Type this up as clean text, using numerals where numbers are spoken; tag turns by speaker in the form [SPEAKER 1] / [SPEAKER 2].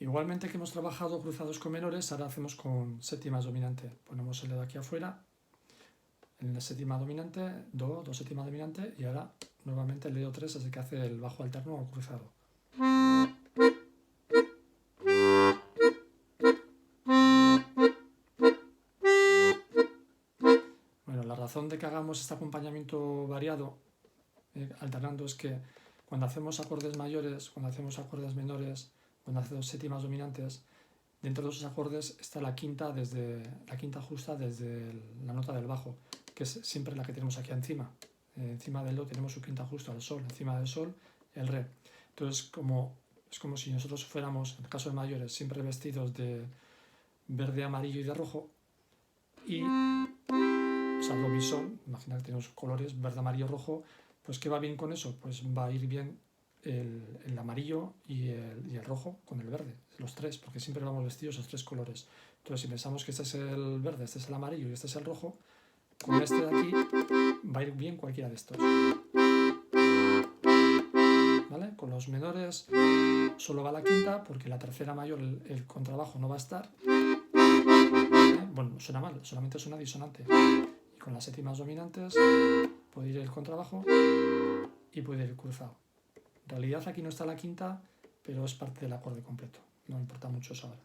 [SPEAKER 1] Igualmente que hemos trabajado cruzados con menores, ahora hacemos con séptimas dominante. Ponemos el dedo aquí afuera, en la séptima dominante, do séptima dominante, y ahora nuevamente el dedo 3 es el que hace el bajo alterno o cruzado. Bueno, la razón de que hagamos este acompañamiento variado, alternando, es que cuando hacemos acordes mayores, cuando hacemos acordes menores, cuando hacemos séptimas dominantes, dentro de esos acordes está la quinta justa desde la nota del bajo, que es siempre la que tenemos aquí encima. Encima del do tenemos su quinta justa, el sol, encima del sol el re. Entonces es como si nosotros fuéramos, en el caso de mayores, siempre vestidos de verde, amarillo y de rojo, y o sea, do, mi, sol, imagina que tenemos colores verde, amarillo, rojo, pues ¿qué va bien con eso? Pues va a ir bien el amarillo y el rojo con el verde, los tres, porque siempre vamos vestidos esos tres colores. Entonces, si pensamos que este es el verde, este es el amarillo y este es el rojo, con este de aquí va a ir bien cualquiera de estos. ¿Vale? Con los menores solo va la quinta, porque la tercera mayor, el contrabajo, no va a estar. Bueno, suena mal, solamente suena disonante. Y con las séptimas dominantes puede ir el contrabajo y puede ir el cruzado. En realidad aquí no está la quinta, pero es parte del acorde completo. No me importa mucho eso ahora.